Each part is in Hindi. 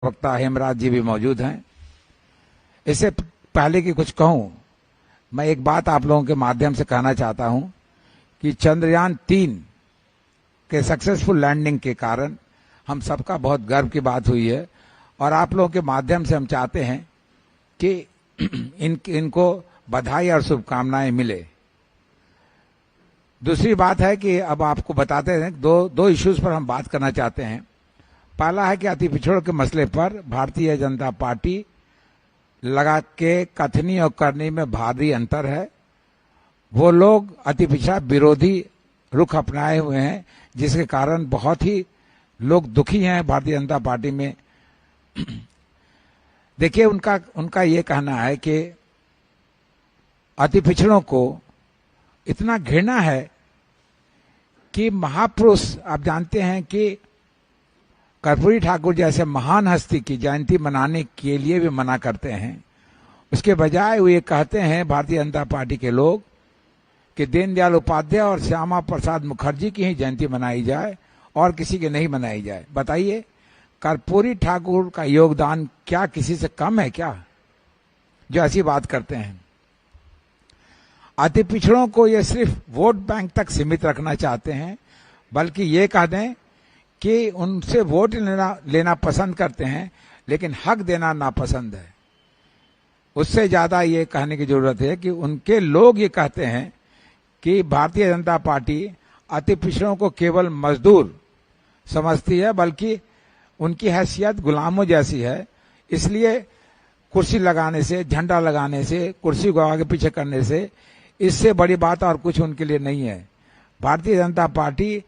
वक्ता हेमराज जी भी मौजूद हैं। इससे पहले कि कुछ कहूं, मैं एक बात आप लोगों के माध्यम से कहना चाहता हूं कि चंद्रयान-3 के सक्सेसफुल लैंडिंग के कारण हम सबका बहुत गर्व की बात हुई है और आप लोगों के माध्यम से हम चाहते हैं कि इनको बधाई और शुभकामनाएं मिले। दूसरी बात है कि अब आपको बताते हैं दो इश्यूज पर हम बात करना चाहते हैं। पहला है कि अति पिछड़ों के मसले पर भारतीय जनता पार्टी लगा के कथनी और करनी में भारी अंतर है। वो लोग अति पिछड़ा विरोधी रुख अपनाए हुए हैं, जिसके कारण बहुत ही लोग दुखी हैं भारतीय जनता पार्टी में। देखिए, उनका ये कहना है कि अति पिछड़ों को इतना घृणा है कि महापुरुष, आप जानते हैं कि कर्पूरी ठाकुर जैसे महान हस्ती की जयंती मनाने के लिए भी मना करते हैं। उसके बजाय वो ये कहते हैं भारतीय जनता पार्टी के लोग कि दीनदयाल उपाध्याय और श्यामा प्रसाद मुखर्जी की ही जयंती मनाई जाए और किसी की नहीं मनाई जाए। बताइए, कर्पूरी ठाकुर का योगदान क्या किसी से कम है क्या, जो ऐसी बात करते हैं? अति पिछड़ों को ये सिर्फ वोट बैंक तक सीमित रखना चाहते हैं, बल्कि ये कह दें कि उनसे वोट लेना पसंद करते हैं, लेकिन हक देना नापसंद है। उससे ज्यादा ये कहने की जरूरत है कि उनके लोग ये कहते हैं कि भारतीय जनता पार्टी अति पिछड़ों को केवल मजदूर समझती है, बल्कि उनकी हैसियत गुलामों जैसी है। इसलिए कुर्सी लगाने से, झंडा लगाने से, कुर्सी को आगे पीछे करने से, इससे बड़ी बात और कुछ उनके लिए नहीं है। भारतीय जनता पार्टी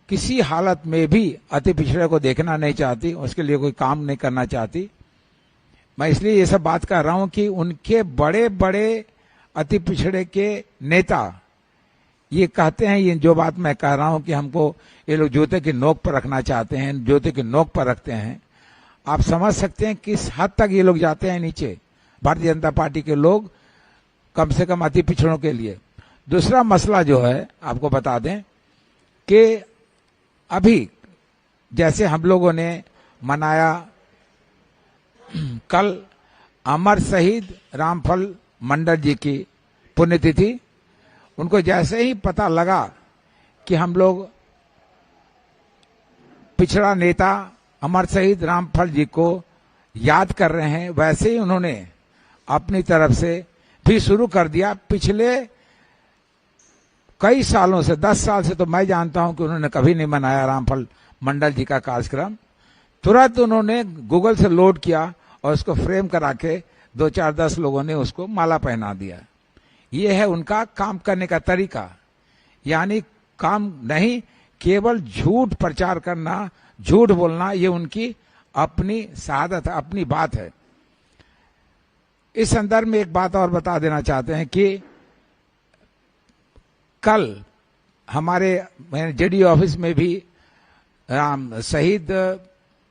किसी हालत में भी अति पिछड़े को देखना नहीं चाहती, उसके लिए कोई काम नहीं करना चाहती। मैं इसलिए ये सब बात कर रहा हूं कि उनके बड़े बड़े अति पिछड़े के नेता ये कहते हैं, ये जो बात मैं कह रहा हूं कि हमको ये लोग जूते की नोक पर रखना चाहते हैं, जूते की नोक पर रखते हैं। आप समझ सकते हैं किस हद तक ये लोग जाते हैं नीचे, भारतीय जनता पार्टी के लोग, कम से कम अति पिछड़ों के लिए। दूसरा मसला जो है, आपको बता दें कि अभी जैसे हम लोगों ने मनाया कल अमर शहीद रामफल मंडल जी की पुण्यतिथि, उनको जैसे ही पता लगा कि हम लोग पिछड़ा नेता अमर शहीद रामफल जी को याद कर रहे हैं, वैसे ही उन्होंने अपनी तरफ से भी शुरू कर दिया। पिछले कई सालों से, 10 साल से तो मैं जानता हूं कि उन्होंने कभी नहीं मनाया रामफल मंडल जी का कार्यक्रम। तुरंत उन्होंने गूगल से लोड किया और उसको फ्रेम करा के 2-4-10 लोगों ने उसको माला पहना दिया। ये है उनका काम करने का तरीका, यानी काम नहीं, केवल झूठ प्रचार करना, झूठ बोलना, ये उनकी अपनी शहादत है, अपनी बात है। इस संदर्भ में एक बात और बता देना चाहते हैं कि कल हमारे जेडीयू ऑफिस में भी शहीद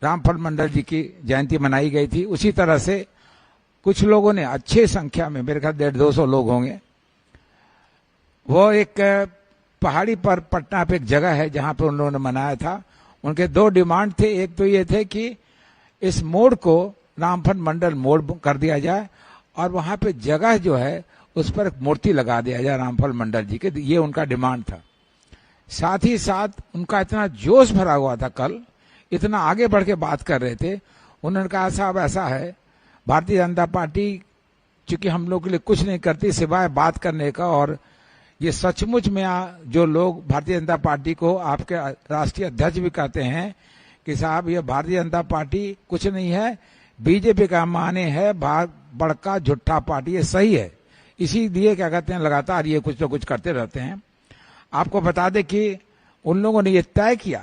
रामफल मंडल जी की जयंती मनाई गई थी। उसी तरह से कुछ लोगों ने, अच्छे संख्या में, मेरे ख्याल 150-200 लोग होंगे, वो एक पहाड़ी पर पटना पे एक जगह है जहां पर उन्होंने मनाया था। उनके 2 डिमांड थे। एक तो ये थे कि इस मोड़ को रामफल मंडल मोड़ कर दिया जाए और वहां पे जगह जो है उस पर एक मूर्ति लगा दिया जाए रामफल मंडल जी के। ये उनका डिमांड था। साथ ही साथ उनका इतना जोश भरा हुआ था, कल इतना आगे बढ़ के बात कर रहे थे। उन्होंने कहा, साहब ऐसा है, भारतीय जनता पार्टी चूंकि हम लोग के लिए कुछ नहीं करती सिवाय बात करने का, और ये सचमुच में जो लोग भारतीय जनता पार्टी को आपके राष्ट्रीय अध्यक्ष भी कहते हैं कि साहब ये भारतीय जनता पार्टी कुछ नहीं है, बीजेपी का माने है बड़का झूठा पार्टी। ये सही है, इसीलिए क्या कहते हैं, लगातार ये कुछ तो कुछ करते रहते हैं। आपको बता दें कि उन लोगों ने ये तय किया,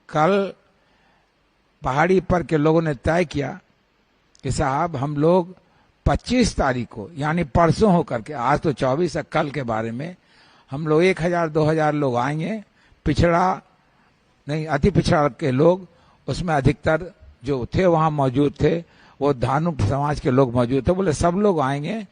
कल पहाड़ी पर के लोगों ने तय किया कि साहब हम लोग 25 तारीख को, यानी परसों होकर के, आज तो 24 है, कल के बारे में हम लोग 1000-2000 लोग आएंगे। पिछड़ा नहीं, अति पिछड़ा के लोग, उसमें अधिकतर जो थे वहां मौजूद थे, वो धानुक समाज के लोग मौजूद थे। बोले सब लोग आएंगे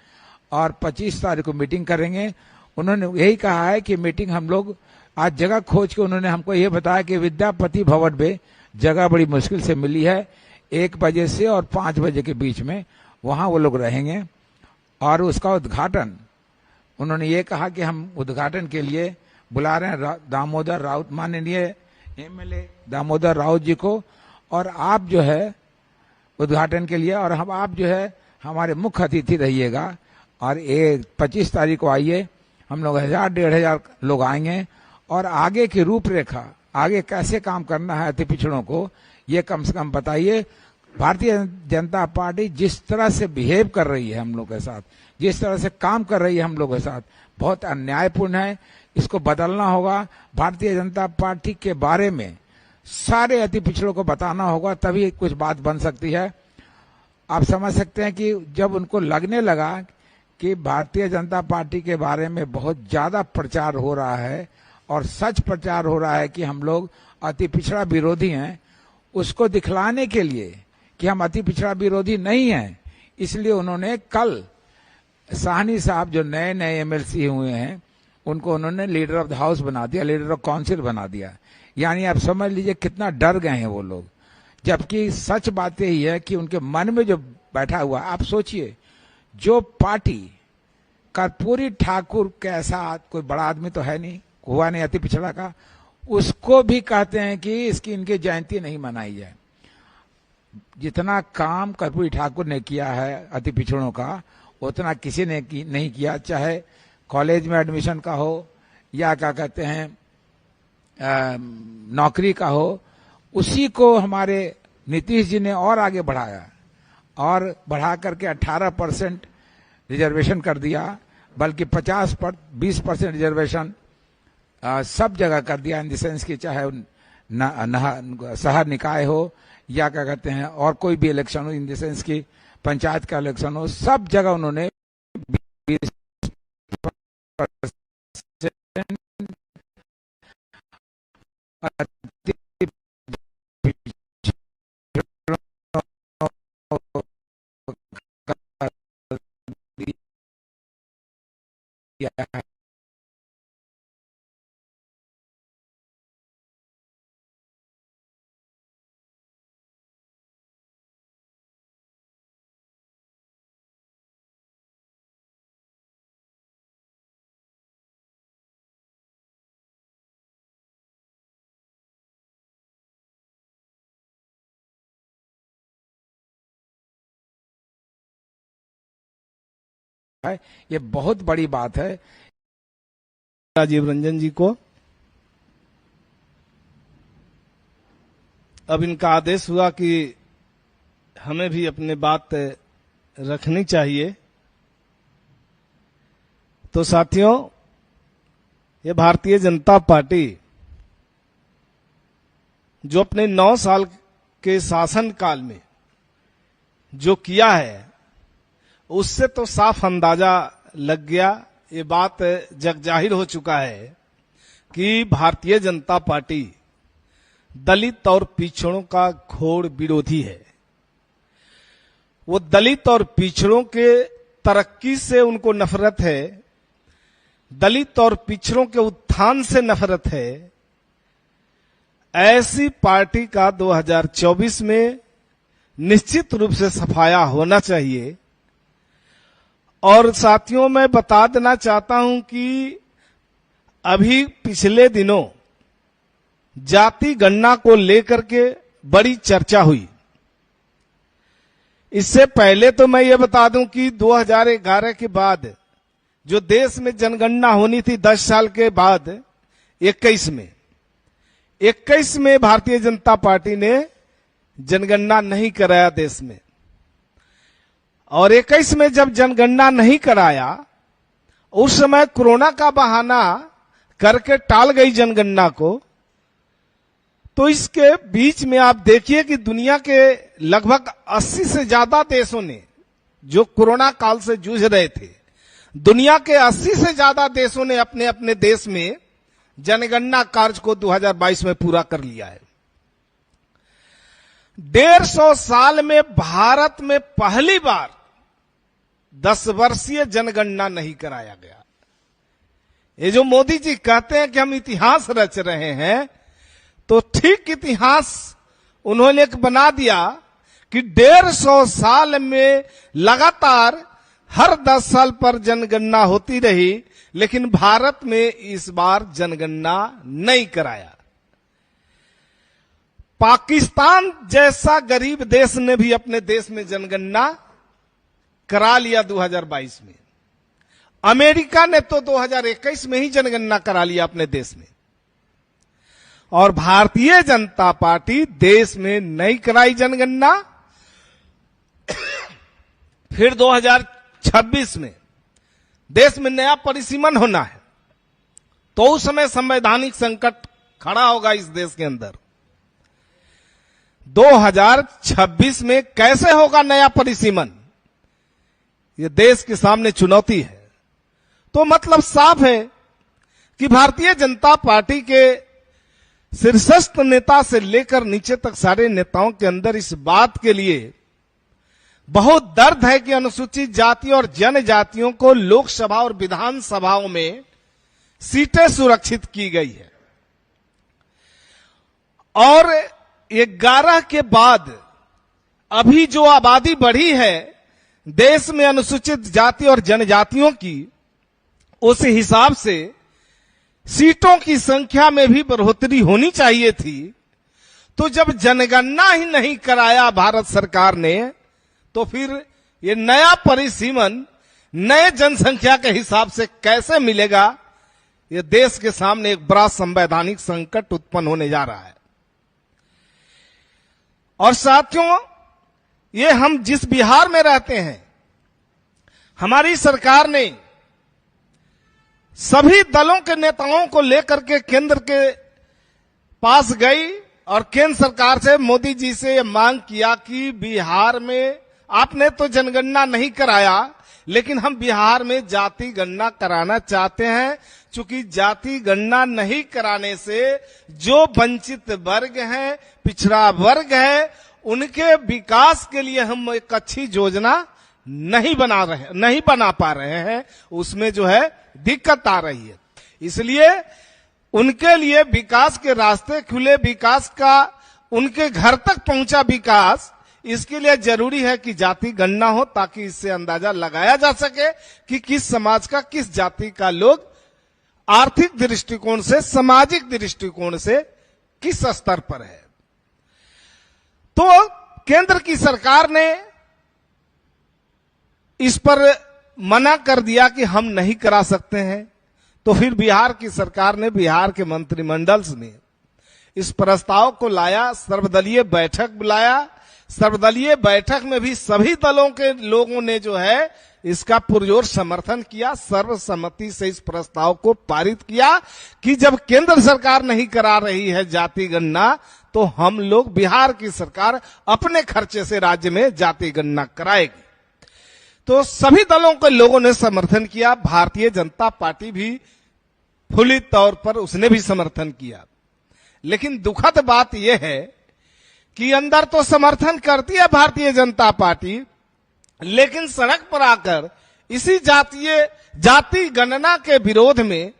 और 25 तारीख को मीटिंग करेंगे। उन्होंने यही कहा है कि मीटिंग हम लोग आज जगह खोज के, उन्होंने हमको ये बताया कि विद्यापति भवन में जगह बड़ी मुश्किल से मिली है, 1 बजे से और 5 बजे के बीच में वहां वो लोग रहेंगे। और उसका उद्घाटन उन्होंने ये कहा कि हम उद्घाटन के लिए बुला रहे हैं दामोदर राउत, माननीय एमएलए दामोदर राउत जी को, और आप जो है उद्घाटन के लिए, और हम आप जो है हमारे मुख्य अतिथि रहिएगा। और 25 तारीख को आइए, हम लोग 1000-1500 लोग आएंगे, और आगे की रूपरेखा, आगे कैसे काम करना है अति पिछड़ों को, ये कम से कम बताइए। भारतीय जनता पार्टी जिस तरह से बिहेव कर रही है हम लोग के साथ, जिस तरह से काम कर रही है हम लोग के साथ, बहुत अन्यायपूर्ण है। इसको बदलना होगा। भारतीय जनता पार्टी के बारे में सारे अति पिछड़ों को बताना होगा, तभी कुछ बात बन सकती है। आप समझ सकते हैं कि जब उनको लगने लगा कि भारतीय जनता पार्टी के बारे में बहुत ज्यादा प्रचार हो रहा है और सच प्रचार हो रहा है कि हम लोग अति पिछड़ा विरोधी हैं, उसको दिखलाने के लिए कि हम अति पिछड़ा विरोधी नहीं हैं, इसलिए उन्होंने कल साहनी साहब जो नए नए एमएलसी हुए हैं उनको उन्होंने लीडर ऑफ द हाउस बना दिया, लीडर ऑफ काउंसिल बना दिया। यानी आप समझ लीजिए कितना डर गए हैं वो लोग। जबकि सच बात यही है कि उनके मन में जो बैठा हुआ, आप सोचिए, जो पार्टी कर्पूरी ठाकुर के ऐसा कोई बड़ा आदमी तो है नहीं, हुआ नहीं अति पिछड़ा का, उसको भी कहते हैं कि इसकी इनकी जयंती नहीं मनाई जाए। जितना काम कर्पूरी ठाकुर ने किया है अति पिछड़ों का, उतना किसी ने नहीं किया, चाहे कॉलेज में एडमिशन का हो या क्या कहते हैं नौकरी का हो। उसी को हमारे नीतीश जी ने और आगे बढ़ाया, और बढ़ा करके 18% रिजर्वेशन कर दिया, बल्कि 20% रिजर्वेशन सब जगह कर दिया। इन द सेंस कि चाहे शहर निकाय हो या क्या कहते हैं और कोई भी इलेक्शन हो, इन द सेंस की पंचायत का इलेक्शन हो, सब जगह उन्होंने 20% है। ये बहुत बड़ी बात है। राजीव रंजन जी को अब इनका आदेश हुआ कि हमें भी अपनी बात रखनी चाहिए। तो साथियों, ये भारतीय जनता पार्टी जो अपने 9 साल के शासन काल में जो किया है, उससे तो साफ अंदाजा लग गया, ये बात जग जाहिर हो चुका है कि भारतीय जनता पार्टी दलित और पिछड़ों का घोर विरोधी है। वो दलित और पिछड़ों के तरक्की से उनको नफरत है, दलित और पिछड़ों के उत्थान से नफरत है। ऐसी पार्टी का 2024 में निश्चित रूप से सफाया होना चाहिए। और साथियों, मैं बता देना चाहता हूं कि अभी पिछले दिनों जाति गणना को लेकर के बड़ी चर्चा हुई। इससे पहले तो मैं ये बता दूं कि 2011 के बाद जो देश में जनगणना होनी थी 10 साल के बाद 21 में भारतीय जनता पार्टी ने जनगणना नहीं कराया देश में। और 21 में जब जनगणना नहीं कराया, उस समय कोरोना का बहाना करके टाल गई जनगणना को। तो इसके बीच में आप देखिए कि दुनिया के लगभग 80 से ज्यादा देशों ने जो कोरोना काल से जूझ रहे थे, दुनिया के 80 से ज्यादा देशों ने अपने अपने देश में जनगणना कार्य को 2022 में पूरा कर लिया है। 150 साल में भारत में पहली बार 10 वर्षीय जनगणना नहीं कराया गया। ये जो मोदी जी कहते हैं कि हम इतिहास रच रहे हैं, तो ठीक इतिहास उन्होंने एक बना दिया कि 150 साल में लगातार हर 10 साल पर जनगणना होती रही, लेकिन भारत में इस बार जनगणना नहीं कराया। पाकिस्तान जैसा गरीब देश ने भी अपने देश में जनगणना करा लिया 2022 में। अमेरिका ने तो 2021 में ही जनगणना करा लिया अपने देश में, और भारतीय जनता पार्टी देश में नहीं कराई जनगणना। फिर 2026 में देश में नया परिसीमन होना है, तो उस समय संवैधानिक संकट खड़ा होगा इस देश के अंदर। 2026 में कैसे होगा नया परिसीमन, ये देश के सामने चुनौती है। तो मतलब साफ है कि भारतीय जनता पार्टी के शीर्षस्थ नेता से लेकर नीचे तक सारे नेताओं के अंदर इस बात के लिए बहुत दर्द है कि अनुसूचित जाति और जनजातियों को लोकसभा और विधानसभाओं में सीटें सुरक्षित की गई है, और 11 के बाद अभी जो आबादी बढ़ी है देश में अनुसूचित जाति और जनजातियों की, उस हिसाब से सीटों की संख्या में भी बढ़ोतरी होनी चाहिए थी। तो जब जनगणना ही नहीं कराया भारत सरकार ने, तो फिर ये नया परिसीमन नए जनसंख्या के हिसाब से कैसे मिलेगा? ये देश के सामने एक बड़ा संवैधानिक संकट उत्पन्न होने जा रहा है। और साथियों, ये हम जिस बिहार में रहते हैं, हमारी सरकार ने सभी दलों के नेताओं को लेकर के केंद्र के पास गई और केंद्र सरकार से, मोदी जी से ये मांग किया कि बिहार में आपने तो जनगणना नहीं कराया, लेकिन हम बिहार में जाति गणना कराना चाहते हैं। चूंकि जाति गणना नहीं कराने से जो वंचित वर्ग है, पिछड़ा वर्ग है, उनके विकास के लिए हम एक अच्छी योजना नहीं बना पा रहे हैं, उसमें जो है दिक्कत आ रही है। इसलिए उनके लिए विकास के रास्ते खुले, विकास का उनके घर तक पहुंचा विकास, इसके लिए जरूरी है कि जाति गणना हो, ताकि इससे अंदाजा लगाया जा सके कि किस समाज का, किस जाति का लोग आर्थिक दृष्टिकोण से, सामाजिक दृष्टिकोण से किस स्तर पर है। तो केंद्र की सरकार ने इस पर मना कर दिया कि हम नहीं करा सकते हैं। तो फिर बिहार की सरकार ने, बिहार के मंत्रिमंडल ने इस प्रस्ताव को लाया, सर्वदलीय बैठक बुलाया। सर्वदलीय बैठक में भी सभी दलों के लोगों ने जो है इसका पुरजोर समर्थन किया, सर्वसम्मति से इस प्रस्ताव को पारित किया कि जब केंद्र सरकार नहीं करा रही है जाति गणना, तो हम लोग, बिहार की सरकार अपने खर्चे से राज्य में जाति गणना कराएगी। तो सभी दलों के लोगों ने समर्थन किया, भारतीय जनता पार्टी भी खुली तौर पर उसने भी समर्थन किया। लेकिन दुखद बात यह है कि अंदर तो समर्थन करती है भारतीय जनता पार्टी, लेकिन सड़क पर आकर इसी जाति गणना के विरोध में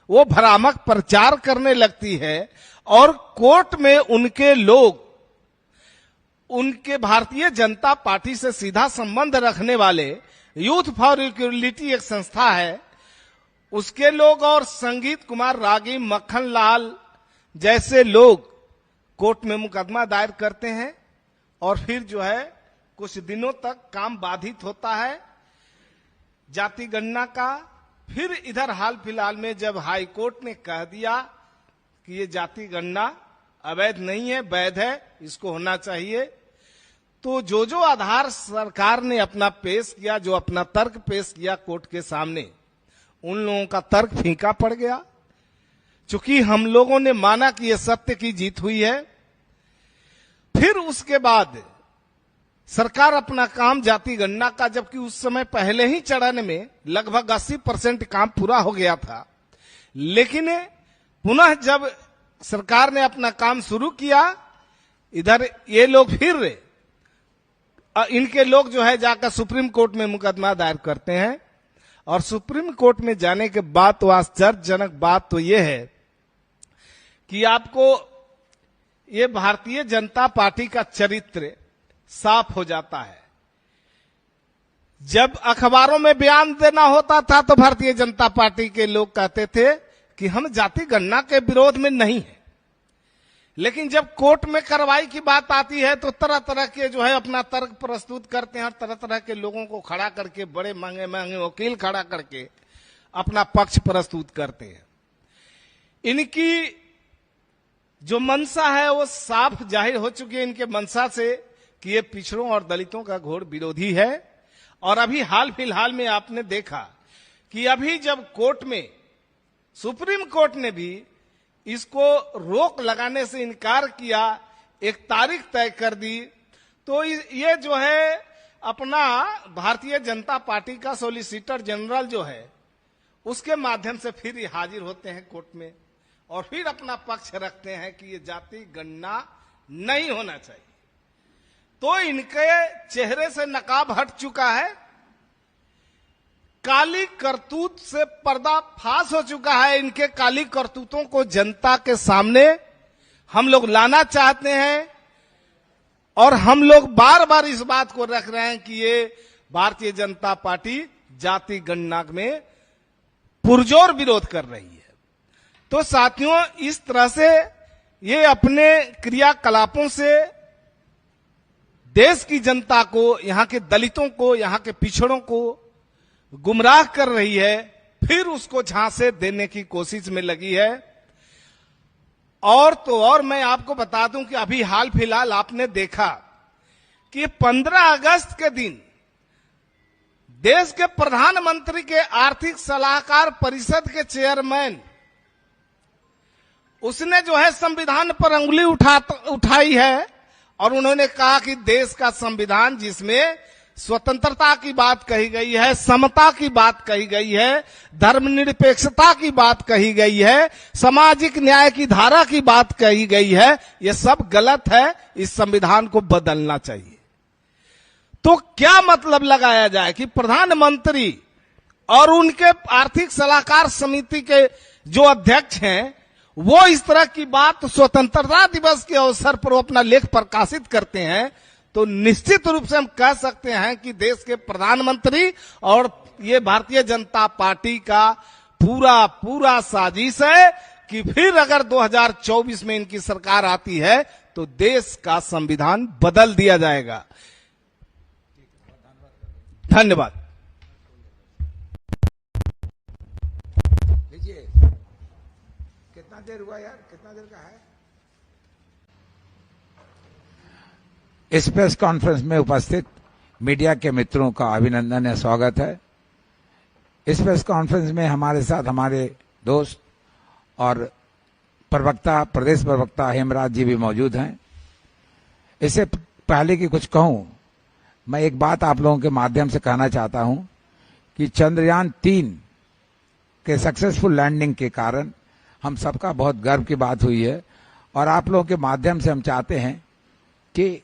वो भ्रामक प्रचार करने लगती है, और कोर्ट में उनके लोग, उनके भारतीय जनता पार्टी से सीधा संबंध रखने वाले यूथ फॉर इक्वलिटी एक संस्था है, उसके लोग और संगीत कुमार, रागी, मक्खन लाल जैसे लोग कोर्ट में मुकदमा दायर करते हैं, और फिर जो है कुछ दिनों तक काम बाधित होता है जाति गणना का। फिर इधर हाल फिलहाल में जब हाई कोर्ट ने कह दिया कि ये जाति गणना अवैध नहीं है, वैध है, इसको होना चाहिए, तो जो आधार सरकार ने अपना पेश किया, जो अपना तर्क पेश किया कोर्ट के सामने, उन लोगों का तर्क फीका पड़ गया। चूंकि हम लोगों ने माना कि यह सत्य की जीत हुई है, फिर उसके बाद सरकार अपना काम जाति गणना का, जबकि उस समय पहले ही चरण में लगभग 80% काम पूरा हो गया था, लेकिन पुनः जब सरकार ने अपना काम शुरू किया, इधर ये लोग फिर इनके लोग जो है जाकर सुप्रीम कोर्ट में मुकदमा दायर करते हैं। और सुप्रीम कोर्ट में जाने के बाद तो आश्चर्यजनक बात तो यह है कि आपको ये भारतीय जनता पार्टी का चरित्र साफ हो जाता है। जब अखबारों में बयान देना होता था तो भारतीय जनता पार्टी के लोग कहते थे कि हम जाति गणना के विरोध में नहीं है, लेकिन जब कोर्ट में कार्रवाई की बात आती है तो तरह तरह के जो है अपना तर्क प्रस्तुत करते हैं और तरह तरह के लोगों को खड़ा करके, बड़े महंगे महंगे वकील खड़ा करके अपना पक्ष प्रस्तुत करते हैं। इनकी जो मंशा है वो साफ जाहिर हो चुकी है इनके मंशा से कि ये पिछड़ों और दलितों का घोर विरोधी है। और अभी हाल फिलहाल में आपने देखा कि अभी जब कोर्ट में, सुप्रीम कोर्ट ने भी इसको रोक लगाने से इनकार किया, एक तारीख तय कर दी, तो ये जो है अपना भारतीय जनता पार्टी का सॉलिसिटर जनरल जो है उसके माध्यम से फिर ये हाजिर होते हैं कोर्ट में और फिर अपना पक्ष रखते हैं कि ये जाति गणना नहीं होना चाहिए। तो इनके चेहरे से नकाब हट चुका है, काली करतूत से पर्दा फाश हो चुका है। इनके काली करतूतों को जनता के सामने हम लोग लाना चाहते हैं और हम लोग बार बार इस बात को रख रहे हैं कि ये भारतीय जनता पार्टी जाति गणना में पुरजोर विरोध कर रही है। तो साथियों, इस तरह से ये अपने क्रियाकलापों से देश की जनता को, यहाँ के दलितों को, यहाँ के पिछड़ों को गुमराह कर रही है, फिर उसको झांसे देने की कोशिश में लगी है। और तो और मैं आपको बता दूं कि अभी हाल फिलहाल आपने देखा कि 15 अगस्त के दिन देश के प्रधानमंत्री के आर्थिक सलाहकार परिषद के चेयरमैन, उसने जो है संविधान पर अंगुली उठाई है और उन्होंने कहा कि देश का संविधान जिसमें स्वतंत्रता की बात कही गई है, समता की बात कही गई है, धर्मनिरपेक्षता की बात कही गई है, सामाजिक न्याय की धारा की बात कही गई है, ये सब गलत है, इस संविधान को बदलना चाहिए। तो क्या मतलब लगाया जाए कि प्रधानमंत्री और उनके आर्थिक सलाहकार समिति के जो अध्यक्ष हैं वो इस तरह की बात स्वतंत्रता दिवस के अवसर पर अपना लेख प्रकाशित करते हैं, तो निश्चित रूप से हम कह सकते हैं कि देश के प्रधानमंत्री और ये भारतीय जनता पार्टी का पूरा साजिश है कि फिर अगर 2024 में इनकी सरकार आती है तो देश का संविधान बदल दिया जाएगा। धन्यवाद। लीजिए, कितना देर हुआ यार, कितना देर का है? इस प्रेस कॉन्फ्रेंस में उपस्थित मीडिया के मित्रों का अभिनंदन और स्वागत है। इस प्रेस कॉन्फ्रेंस में हमारे साथ हमारे दोस्त और प्रवक्ता, प्रदेश प्रवक्ता हेमराज जी भी मौजूद हैं। इससे पहले कि कुछ कहूं, मैं एक बात आप लोगों के माध्यम से कहना चाहता हूं कि चंद्रयान 3 के सक्सेसफुल लैंडिंग के कारण हम सबका बहुत गर्व की बात हुई है और आप लोगों के माध्यम से हम चाहते हैं कि